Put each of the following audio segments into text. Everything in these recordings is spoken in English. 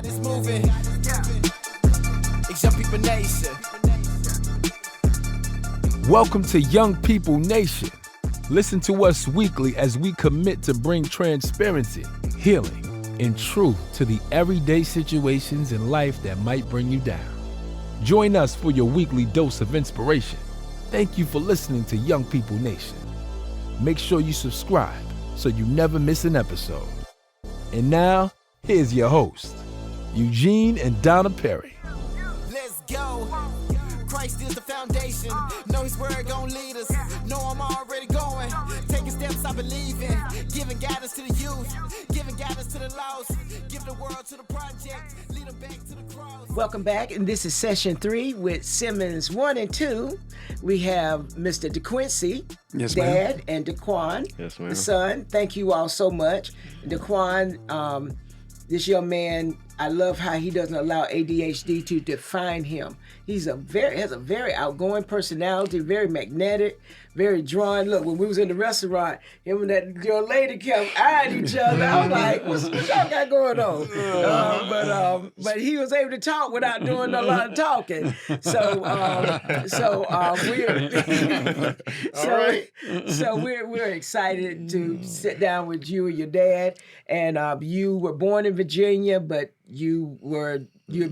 got us moving. It's Young People Nation. Welcome to Young People Nation. Listen to us weekly as we commit to bring transparency, healing, and truth to the everyday situations in life that might bring you down. Join us for your weekly dose of inspiration. Thank you for listening to Young People Nation. Make sure you subscribe so you never miss an episode. And now, here's your host, Eugene and Donna Perry. Let's go. Christ is the foundation. Know his word gon' lead us. Know I'm already going. Taking steps I believe in. Giving guidance to the youth. Giving guidance to the lost. Give the world to the project. Lead them back to the cross. Welcome back, and this is session 3 with Simmons 1 and 2. We have Mr. DeQuincy, Yes, Dad, ma'am. and DeQuan, Yes, ma'am. the son. Thank you all so much. DeQuan, this young man, I love how he doesn't allow ADHD to define him. Has a very outgoing personality, very magnetic, very drawn. Look, when we was in the restaurant, him and that young lady kept eyeing each other. I was like, what y'all got going on? But he was able to talk without doing a lot of talking. We're excited to sit down with you and your dad. And you were born in Virginia, but you're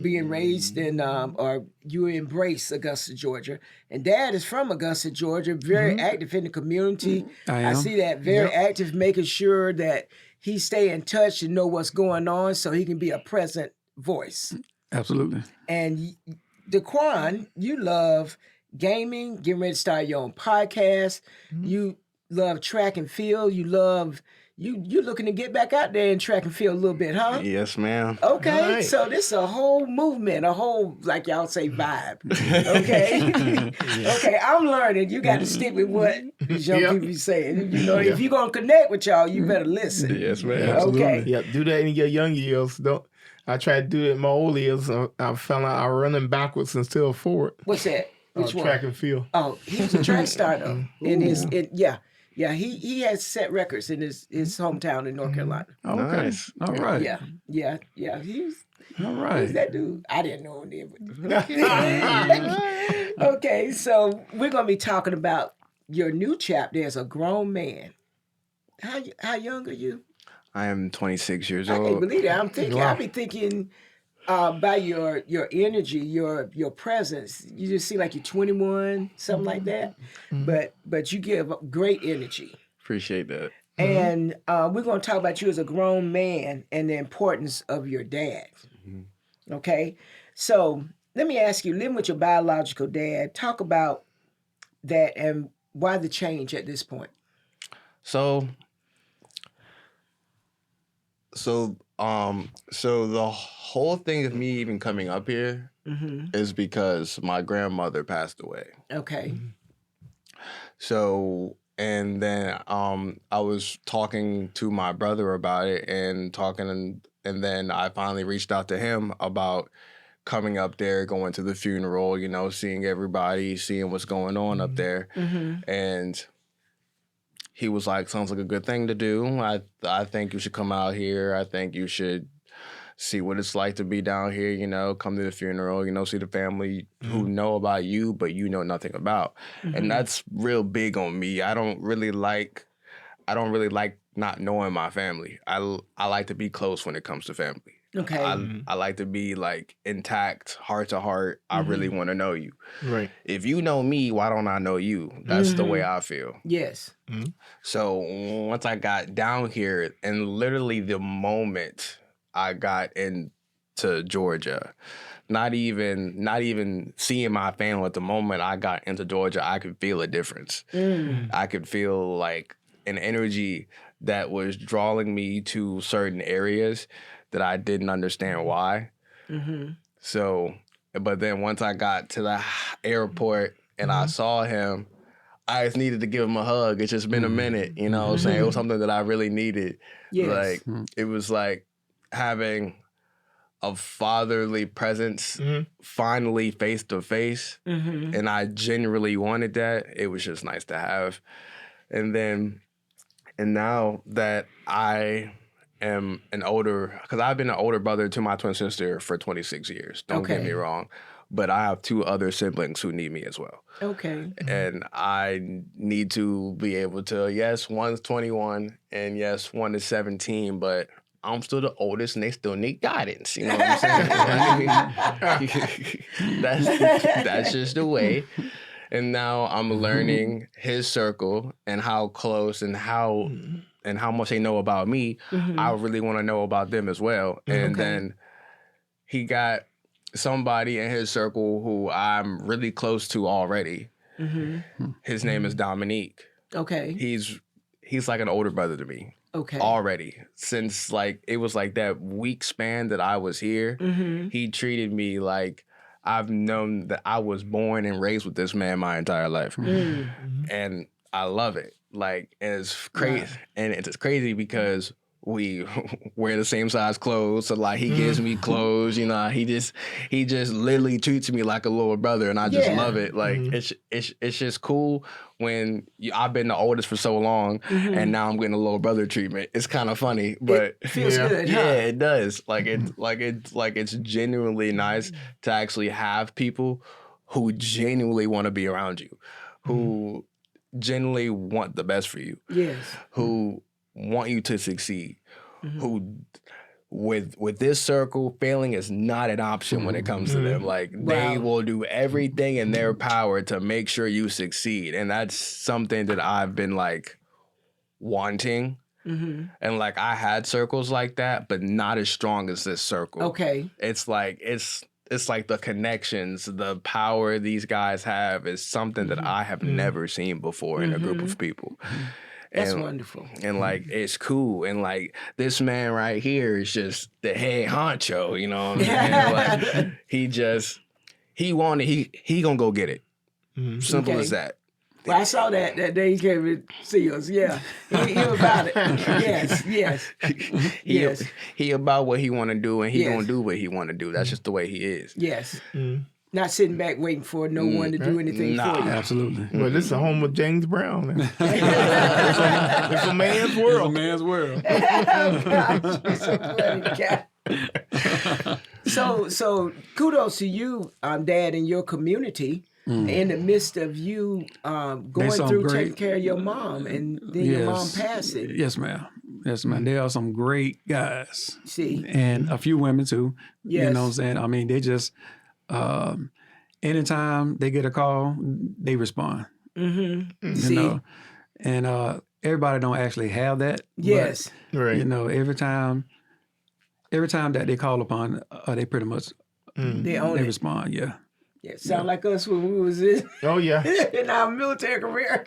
being raised in, or you embrace Augusta, Georgia. And Dad is from Augusta, Georgia, very active in the community. I see that, very active, making sure that he stay in touch and know what's going on so he can be a present voice. Absolutely. And DeQuan, you love gaming, getting ready to start your own podcast. You love track and field. You love... You're looking to get back out there in track and field a little bit, huh? Yes, ma'am. Okay, Right. so this is a whole movement, a whole, like y'all say, vibe. Okay? Okay, I'm learning. You got to stick with what these young people be saying. You know, if you're going to connect with y'all, you better listen. Yes, ma'am. Okay. Absolutely. Yep, do that in your young years. Don't. I tried to do it in my old years. I found out I was running backwards instead of forward. What's that? Which one? Track and field. Oh, he was a track star, though. Yeah, he has set records in his hometown in North Carolina. Oh, okay. Nice. All right. Yeah. He's All right. that dude. I didn't know him then. Okay, so we're gonna be talking about your new chapter as a grown man. How young are you? I am 26 years I can't old. believe it. I be thinking by your energy, your presence, you just seem like you're 21, something like that. But you give great energy. Appreciate that. And we're going to talk about you as a grown man and the importance of your dad. Okay? So let me ask you, living with your biological dad, talk about that and why the change at this point. So the whole thing of me even coming up here is because my grandmother passed away. Okay. So, and then I was talking to my brother about it and then I finally reached out to him about coming up there, going to the funeral, you know, seeing everybody, seeing what's going on up there. And he was like, sounds like a good thing to do. I think you should come out here. I think you should see what it's like to be down here, you know, come to the funeral, you know, see the family who know about you, but you know nothing about. And that's real big on me. I don't really like not knowing my family. I like to be close when it comes to family. Okay. I like to be like intact, heart to heart. I really want to know you. Right. If you know me, why don't I know you? That's the way I feel. Yes. So once I got down here, and literally the moment I got into Georgia, not even seeing my family at the moment I got into Georgia, I could feel a difference. I could feel like an energy that was drawing me to certain areas that I didn't understand why. So, but then once I got to the airport and I saw him, I just needed to give him a hug. It's just been a minute, you know what I'm saying? It was something that I really needed. Yes. Like, it was like having a fatherly presence finally face to face. And I genuinely wanted that. It was just nice to have. And now that I am an older, because I've been an older brother to my twin sister for 26 years. Don't get Okay. me wrong. But I have 2 other siblings who need me as well. Okay. And I need to be able to, yes, one's 21 and yes, one is 17, but I'm still the oldest and they still need guidance. You know what I'm saying? that's just the way. And now I'm learning his circle and how close and how much they know about me. I really want to know about them as well. And then he got somebody in his circle who I'm really close to already. His name is Dominique. Okay. He's like an older brother to me Okay. already. Since like it was like that week span that I was here, he treated me like I've known that I was born and raised with this man my entire life. And I love it. Like, and it's crazy. And it's crazy because we wear the same size clothes. So like he gives me clothes, you know, he just literally treats me like a little brother and I just love it. Like it's just cool when I've been the oldest for so long and now I'm getting a little brother treatment. It's kind of funny, but It feels good, huh? yeah, it does. It's genuinely nice to actually have people who genuinely want to be around you, who genuinely want the best for you, Yes. who want you to succeed, who with this circle, failing is not an option when it comes to them. Like they will do everything in their power to make sure you succeed. And that's something that I've been like wanting. And like I had circles like that, but not as strong as this circle. Okay. It's like the connections, the power these guys have is something that I have never seen before in a group of people. That's And- wonderful. And like it's cool. And like this man right here is just the head honcho, you know what I'm saying? Like he gonna go get it. Simple Okay. as that. Well, I saw that day he came to see us. Yeah. He about it. Yes. He about what he wanna do and he Yes. gonna do what he wanna do. That's just the way he is. Yes. Not sitting back waiting for no one to do anything Nah. for you. Absolutely. Well, this is the home of James Brown. It's a man's world. man's world. So kudos to you, Dad, and your community in the midst of you going some through great- taking care of your mom and then your mom passing. Yes, ma'am. Yes, ma'am. There are some great guys See, and a few women too. You Yes. know what I'm saying? I mean, they just, anytime they get a call, they respond. You see, know, and everybody don't actually have that. but, yes, Right. you know, every time that they call upon, they pretty much they own they it. respond. Yeah. Yeah, sound like us when we was in, Oh, yeah. in our military career.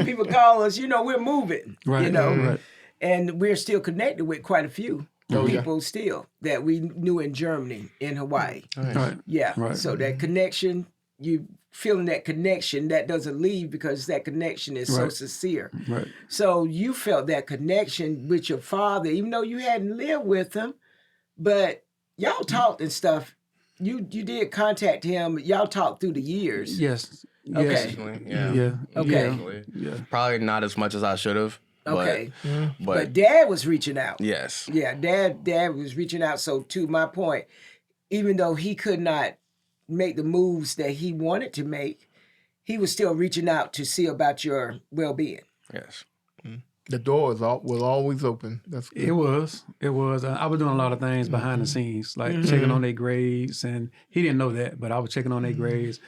People call us, we're moving, Right. Right. and we're still connected with quite a few Oh, yeah. people still that we knew in Germany, in Hawaii. Right. Yeah. Right. So that connection, you feeling that connection, that doesn't leave because that connection is so Right. sincere. Right. So you felt that connection with your father, even though you hadn't lived with him, but y'all talked and stuff. You did contact him. Y'all talked through the years. Yes. Okay. Yes. Definitely, yeah. Yeah. Okay. Yeah. Yeah. Probably not as much as I should have. Okay. But But Dad was reaching out. yes. Yeah, Dad was reaching out. So to my point, even though he could not make the moves that he wanted to make, he was still reaching out to see about your well-being. Yes. The door was always open. That's good. It was. I was doing a lot of things behind the scenes, like checking on their grades, and he didn't know that, but I was checking on their grades.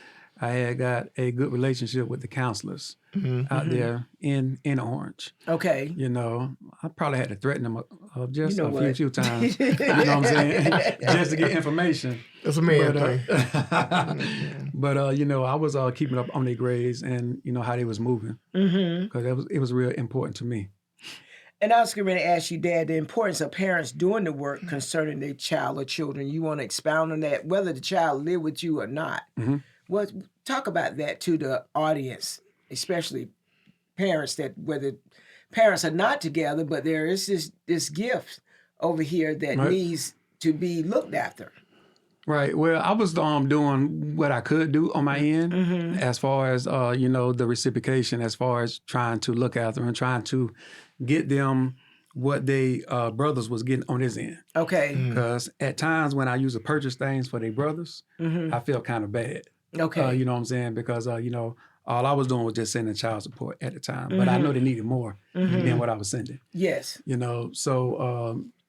I had got a good relationship with the counselors out there in Orange. Okay. You know, I probably had to threaten them just You know a what? few times. You know what I'm saying? Just to get information. That's a man thing. But you know, I was keeping up on their grades and you know how they was moving because it was real important to me. And I was going to ask you, Dad, the importance of parents doing the work concerning their child or children. You want to expound on that, whether the child live with you or not. What talk about that to the audience, especially parents that whether parents are not together, but there is this gift over here that Right. needs to be looked after. Right. Well, I was doing what I could do on my end as far as you know, the reciprocation, as far as trying to look after and trying to get them what they brothers was getting on his end. Okay. Because at times when I used to purchase things for their brothers, I felt kind of bad. Okay. You know what I'm saying? Because all I was doing was just sending child support at the time, but I know they needed more than what I was sending. Yes.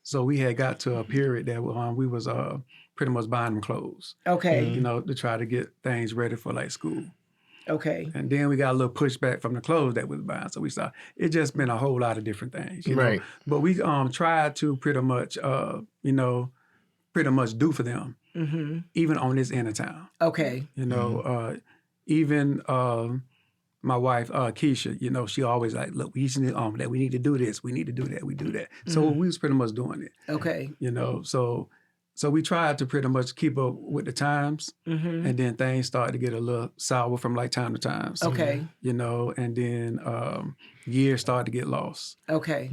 So we had got to a period that we was pretty much buying them clothes. Okay. To try to get things ready for like school. Okay. And then we got a little pushback from the clothes that we was buying. So we saw it just been a whole lot of different things. You know? Right. But we tried to pretty much do for them, even on this end of town. Okay. Even my wife, Keisha, she always like, look, we need to do this, we need to do that, we do that. So we was pretty much doing it. Okay. So we tried to pretty much keep up with the times, and then things started to get a little sour from like time to time. Okay. And then years started to get lost. Okay.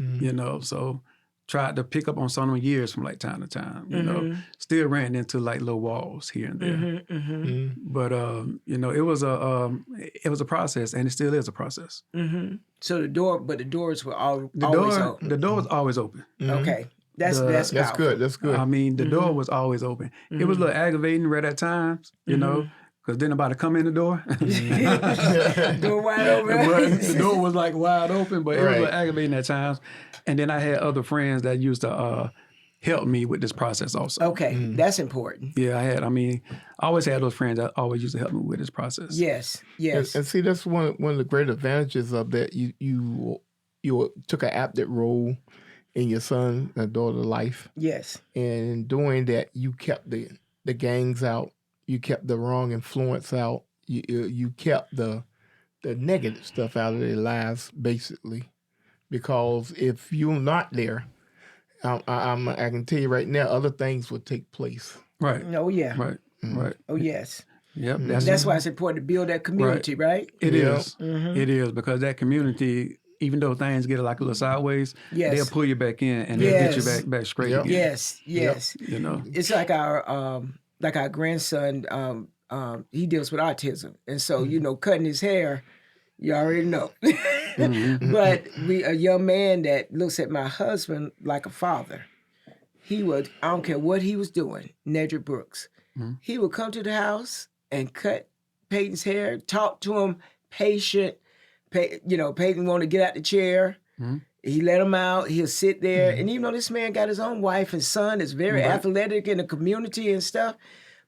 So tried to pick up on some of them years from like time to time. Still ran into like little walls here and there. But it was a process, and it still is a process. So the doors were always open. The door was always open. Okay. That's That's powerful. good. That's good. I mean, the door was always open. It was a little aggravating right at times, because then about to come in the door. Door wide open. But the door was like wide open, but it was a Right. little aggravating at times. And then I had other friends that used to help me with this process also. Okay. That's important. Yeah, I always had those friends that always used to help me with this process. Yes. Yes. And see, that's one of the great advantages of that. You took an active role in your son and daughter's life, Yes. and in doing that, you kept the gangs out. You kept the wrong influence out. You kept the negative stuff out of their lives, basically. Because if you're not there, I can tell you right now, other things would take place. Right. Oh yeah. Right. Oh yes. Yep. That's why it's important to build that community, right? It Yeah. is. It is, because that community, even though things get like a little sideways, Yes. they'll pull you back in and they'll get you Yes. back straight Yep. again. Yes. Yes. It's like our grandson. He deals with autism, and so cutting his hair, you already know. But a young man that looks at my husband like a father. He would, I don't care what he was doing, Nedrick Brooks. He would come to the house and cut Peyton's hair, talk to him, patient. Peyton wanted to get out the chair. He let him out. He'll sit there. And even though this man got his own wife and son, is very athletic in the community and stuff,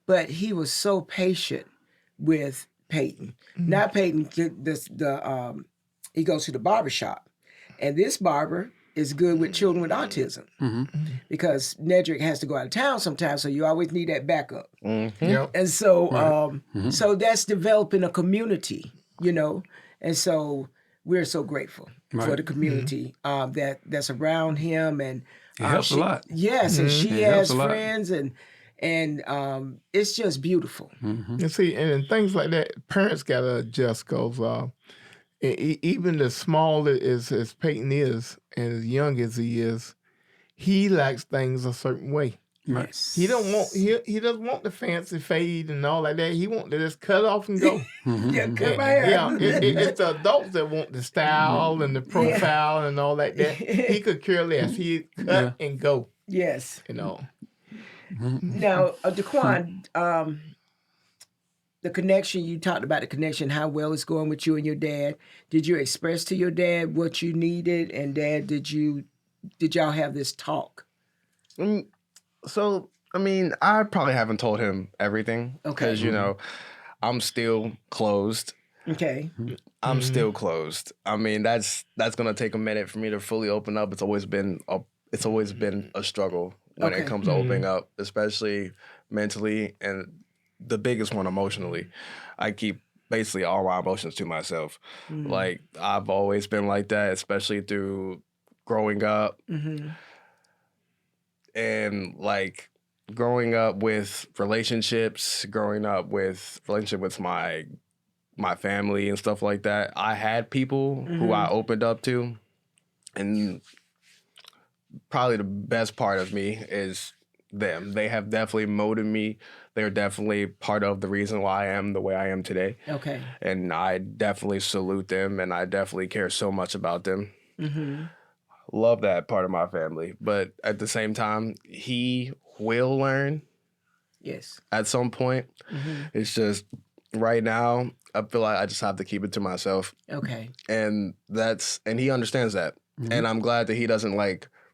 but he was so patient with Peyton. Now Peyton, he goes to the barber shop. And this barber is good with children with autism because Nedrick has to go out of town sometimes, so you always need that backup. Yep. And so, so that's developing a community, and so we're so grateful for the community that's around him, and It helps a lot. Yes, and she It has helps a lot. friends, and it's just beautiful. And see, and things like that, parents gotta adjust because even as small as Peyton is, and as young as he is, he likes things a certain way. Right. He doesn't want the fancy fade and all like that. He want to just cut off and go. Yeah, cut my hair. Yeah, it's the adults that want the style and the profile and all like that. He could care less. He cut and go. Yes. Now, Daquan, the connection, you talked about the connection, how well it's going with you and your dad. Did you express to your dad what you needed? And Dad, did y'all have this talk? So, I probably haven't told him everything. Okay. Because, I'm still closed. Okay. I'm still closed. That's going to take a minute for me to fully open up. It's always been a struggle when Okay. it comes to opening up, especially mentally, and the biggest one emotionally. I keep basically all my emotions to myself. Like, I've always been like that, especially through growing up. And like growing up with relationships, with my family and stuff like that, I had people who I opened up to, and probably the best part of me is them. They have definitely molded me. They're definitely part of the reason why I am the way I am today. Okay. And I definitely salute them, and I definitely care so much about them. love that part of my family. But at the same time, he will learn Yes. at some point. It's just right now, I feel like I just have to keep it to myself. Okay. And he understands that. And I'm glad that he doesn't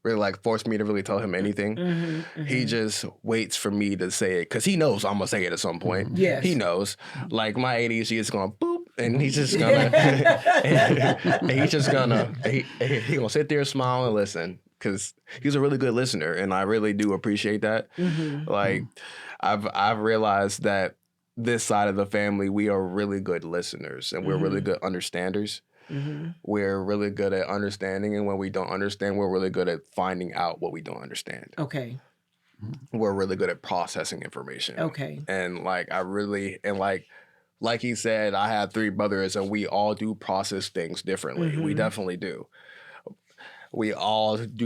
really force me to really tell him anything. He just waits for me to say it because he knows I'm gonna say it at some point. Yes. He knows. Like my ADHD is going boop, and he's just gonna, and he's just gonna, he gonna sit there, smile, and listen because he's a really good listener, and I really do appreciate that. Like I've realized that this side of the family, we are really good listeners, and we're really good understanders. We're really good at understanding, and when we don't understand, we're really good at finding out what we don't understand. Okay. We're really good at processing information. Okay. And like he said, I have 3 brothers, and we all do process things differently. We definitely do. We all have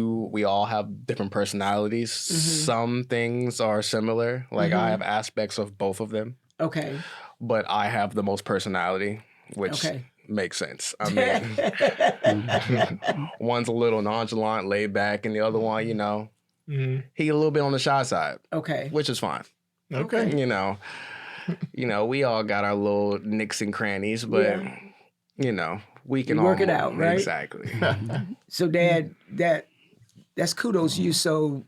different personalities. Some things are similar. Like I have aspects of both of them, Okay. but I have the most personality, which Okay. makes sense. I mean, one's a little nonchalant, laid back, and the other one, he a little bit on the shy side, Okay. which is fine. Okay. We all got our little nicks and crannies, but we can You work it all- out, right? Exactly. So, Dad, that's kudos to you. So,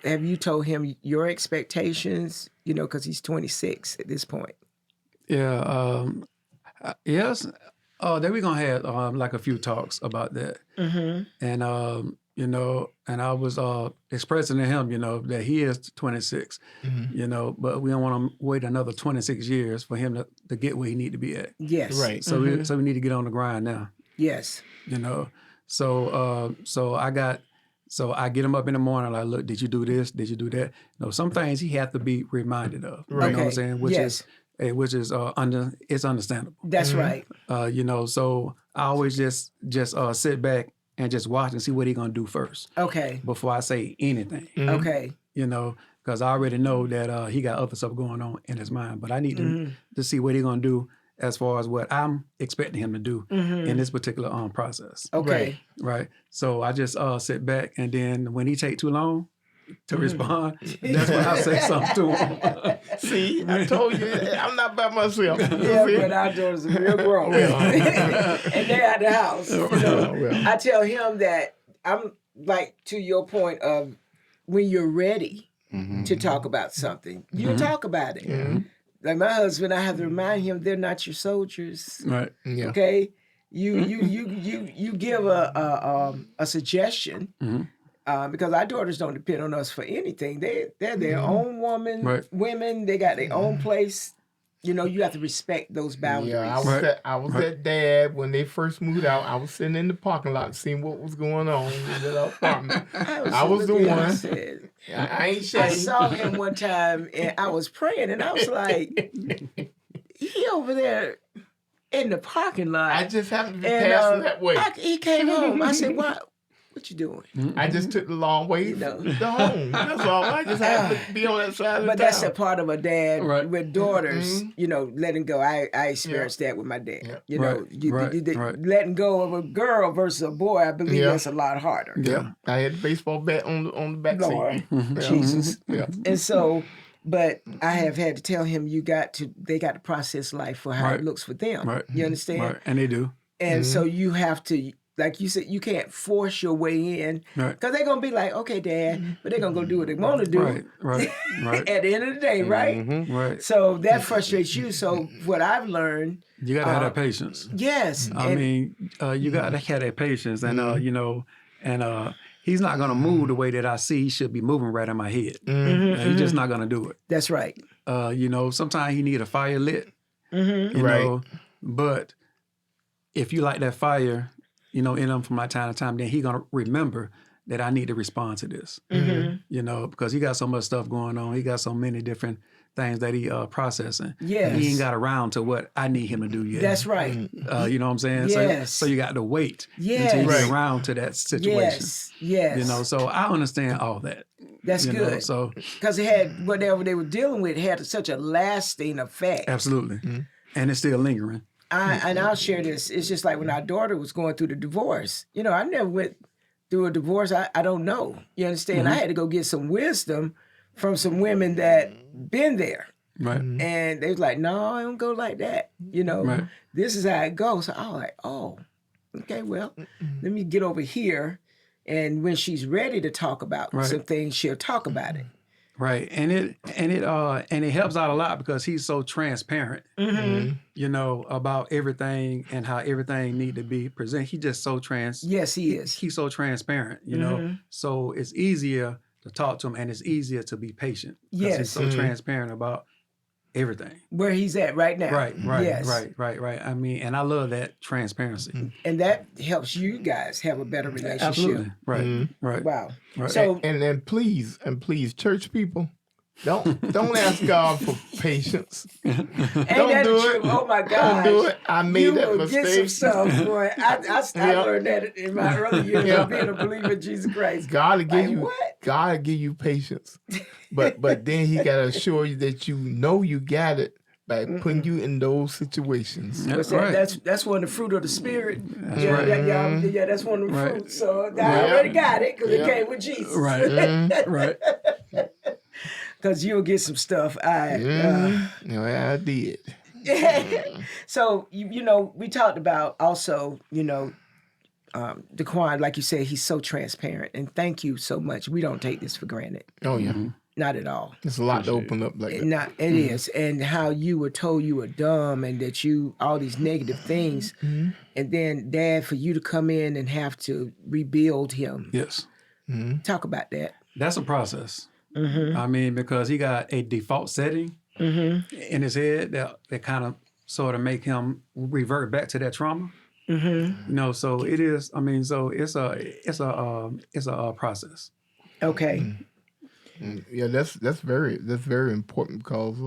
have you told him your expectations? Because he's 26 at this point. Yeah. Yes. Then we're gonna have like a few talks about that, and and I was expressing to him, that he is 26, but we don't want to wait another 26 years for him to get where he need to be at. Yes. Right. So we need to get on the grind now, Yes. So I get him up in the morning, like, look, did you do this? Did you do that? Some things he have to be reminded of. Right. You know what I'm Okay. saying? Yes. Which is it's understandable. That's right. So I always just sit back and just watch and see what he gonna do first Okay. before I say anything. Okay. Because I already know that he got other stuff going on in his mind, but I need to see what he gonna do as far as what I'm expecting him to do in this particular process. Okay. Right. So I just sit back, and then when he take too long to respond, that's when I say something to him. See, I told you, I'm not by myself. Yeah, but our daughters are real grown. And they're at the house. I tell him that I'm like, to your point of when you're ready to talk about something, you talk about it. Like my husband, I have to remind him they're not your soldiers. Right. Yeah. Okay? You give a suggestion. Because our daughters don't depend on us for anything. They're their own women. They got their own place. You have to respect those boundaries. Yeah, I was at Dad when they first moved out. I was sitting in the parking lot seeing what was going on in the apartment. I was the one. I ain't I shady. saw him one time and I was praying and I was like, he over there in the parking lot. I just happened to be and passing that way. he came home. I said, what you doing? I just took the long way to home. That's all. I just happened to be on that side of the But that's a town. part of a dad Right. with daughters, letting go. I experienced that with my dad. Yeah. Right. Letting go of a girl versus a boy, I believe that's a lot harder. Yeah, I had the baseball bat on the back Lord, seat. Jesus. Yeah. And so, but I have had to tell him they got to process life for how Right. it looks for them. Right. You understand? Right. And they do. And so you have to, like you said, you can't force your way in Right. because they're going to be like, okay, Dad, but they're going to go do what they want to do Right. at the end of the day, right? Right. So that frustrates you. So what I've learned, You got to have that patience. yes. I mean, you got to have that patience, and he's not gonna move the way that I see he should be moving right in my head. He's just not gonna do it. That's right. Sometimes he need a fire lit. You Right. know, but if you light that fire, in him from my time to time, then he gonna remember that I need to respond to this. Because he got so much stuff going on. He got so many different things that he processing. Yes. He ain't got around to what I need him to do yet. That's right. You know what I'm saying? Yes. So you got to wait Yes. until you Right. get around to that situation. Yes. Yes. So I understand all that. That's good. So Because it had whatever they were dealing with had such a lasting effect. absolutely. And it's still lingering. And I'll share this. It's just like when our daughter was going through the divorce. I never went through a divorce, I don't know. You understand? I had to go get some wisdom from some women that been there. Right. And they was like, no, I don't go like that. You know, Right. this is how it goes. So I was like, oh, okay, well, let me get over here. And when she's ready to talk about Right. some things, she'll talk about it. Right, and it helps out a lot because he's so transparent, you know, about everything and how everything need to be presented. He just so Yes, he is. He's so transparent, you know. So it's easier to talk to him, and it's easier to be patient. 'Cause Yes. he's so transparent about everything. Where he's at right now. Right. Yes. Right. I mean, and I love that transparency. And that helps you guys have a better relationship. Absolutely. Right. Right. Wow. Right. So And please, church people, don't ask God for patience. ain't Don't that do the it. truth? Oh my Don't gosh. do it. I made You that will get mistake. some stuff, boy. I Yeah. learned that in my early years Yeah. of being a believer in Jesus Christ. God will give Like, you what? God will give you patience. But then he gotta assure you that you know you got it by putting you in those situations. What's Right. that? That's one of the fruit of the spirit. That's yeah, right. yeah, that's one of the Right. fruits. So I Yeah. already got it because Yeah. it came with Jesus. Right. Right. Because you'll get some stuff. Yeah, I did. So you know, we talked about also, you know, Daquan, like you said, he's so transparent, and thank you so much. We don't take this for granted, Oh yeah. not at all. There's a lot to open up like that. Not it is, and how you were told you were dumb and that you all these negative things, and then Dad, for you to come in and have to rebuild him. Yes. Talk about that. That's a process. I mean, because he got a default setting in his head that kind of sort of make him revert back to that trauma. You know, so it is. I mean, so it's a process. Okay. Yeah, that's very important because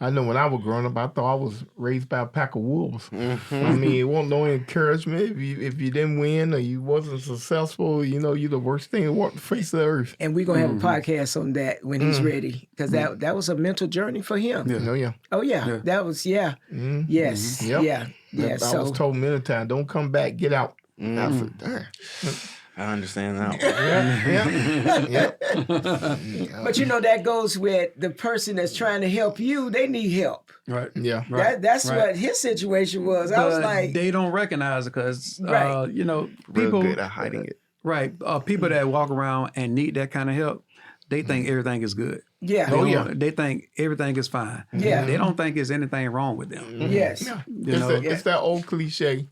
I know when I was growing up, I thought I was raised by a pack of wolves. I mean, it wasn't no encouragement if you didn't win or you wasn't successful. You know, you're the worst thing to walk the face of the earth. And we're gonna have a podcast on that when he's ready, because that was a mental journey for him. You know, yeah. Oh yeah, that was yes, Yep. yeah. I So was told many times, don't come back, get out. I said, "Darn." I understand that. Yeah. but you know that goes with the person that's trying to help you. They need help. Right. Yeah. Right. That's right. what his situation was. I was But like, they don't recognize it because Right. you know, Real people good at hiding it. right, people that walk around and need that kind of help, they think everything is good. yeah, They Oh, don't- yeah. They think everything is fine. Yeah. They don't think there's anything wrong with them. yes, You know, It's that old cliche.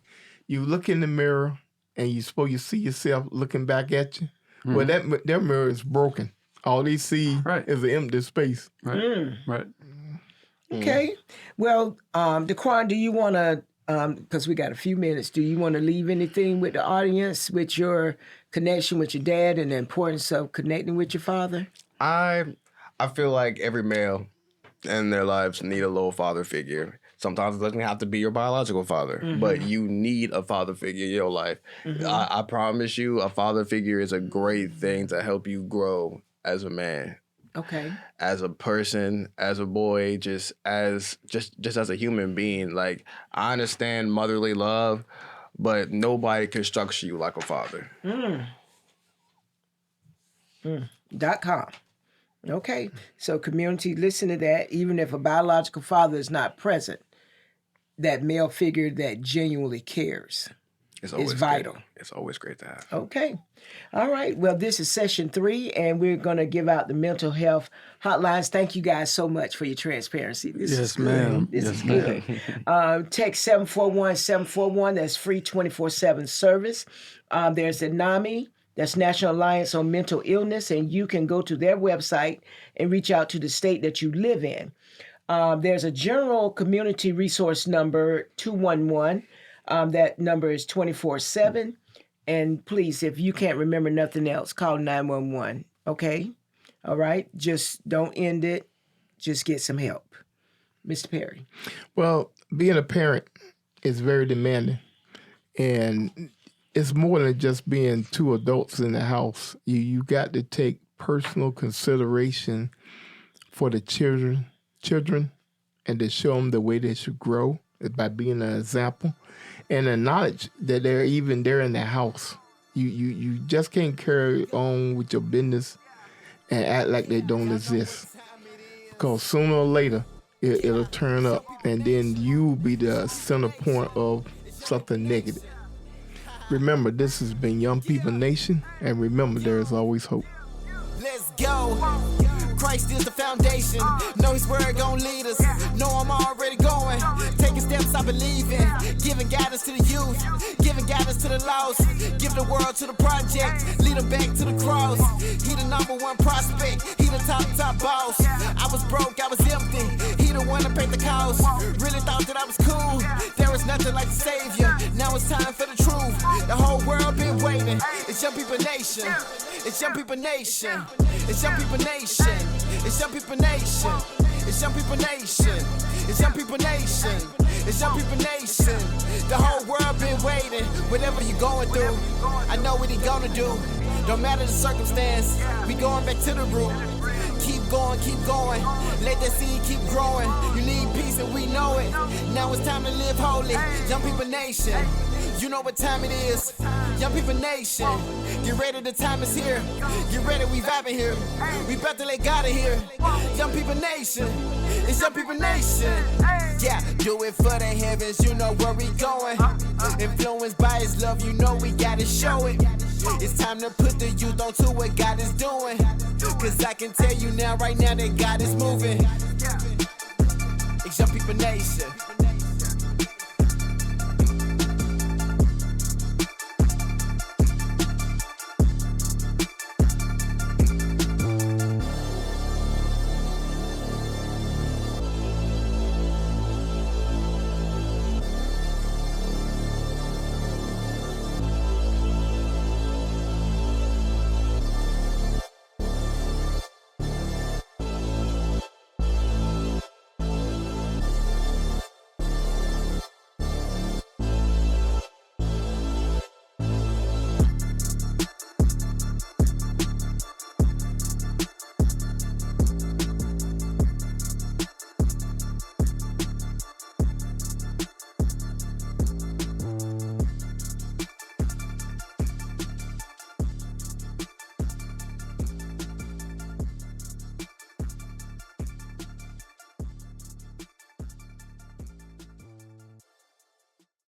You look in the mirror and you supposed to see yourself looking back at you. Well, that mirror is broken. All they see Right. is an empty space. right. Right. Okay. Well, Daquan, do you want to? Because we got a few minutes. Do you want to leave anything with the audience with your connection with your dad and the importance of connecting with your father? I feel like every male in their lives need a little father figure. Sometimes it doesn't have to be your biological father, but you need a father figure in your life. I promise you, a father figure is a great thing to help you grow as a man, Okay. as a person, as a boy, just as a human being. Like, I understand motherly love, but nobody can structure you like a father. .com. Okay. So community, listen to that. Even if a biological father is not present, that male figure that genuinely cares. It's always vital. Great. It's always great to have. Okay. All right. Well, this is session 3, and we're going to give out the mental health hotlines. Thank you guys so much for your transparency. This is Yes, good. ma'am. This Yes, is good. Text 741-741. That's free 24/7 service. There's the NAMI. That's National Alliance on Mental Illness, and you can go to their website and reach out to the state that you live in. There's a general community resource number, 211. That number is 24/7. And please, if you can't remember nothing else, call 911. Okay? All right? Just don't end it. Just get some help. Mr. Perry. Well, being a parent is very demanding. And it's more than just being two adults in the house. You got to take personal consideration for the children, and to show them the way they should grow by being an example, and acknowledge that they're even there in the house. You just can't carry on with your business and act like they don't exist. Because sooner or later, it'll turn up, and then you'll be the center point of something negative. Remember, this has been Young People Nation, and remember, there is always hope. Let's go. Christ is the foundation. Know his word gon' lead us. Know I'm already going. Taking steps I believe in. Giving guidance to the youth. Giving guidance to the lost. Give the world to the project. Lead them back to the cross. He the #1 prospect. He the top boss. I was broke, I was empty. He the one that paid the cost. Really thought that I was cool. There was nothing like the Savior. Now it's time for the truth. The whole world been waiting. It's Young People Nation. It's Young People Nation. It's Young People Nation. It's Young People Nation. It's Young People Nation. It's Young People Nation. It's Young People Nation. The whole world been waiting. Whatever you going through, I know what he gonna do. Don't matter the circumstance, we going back to the root. Keep going. Let that seed keep growing. You need peace and we know it. Now it's time to live holy. Young People Nation. You know what time it is. Young People Nation. Get ready, the time is here. Get ready, we vibing here. We about to let God in here. Young People Nation. It's Young People Nation. Yeah, do it for the heavens, you know where we going. Influenced by his love, you know we gotta show it. It's time to put the youth on to what God is doing. Cause I can tell you now, right now, that God is moving. It's Young People Nation.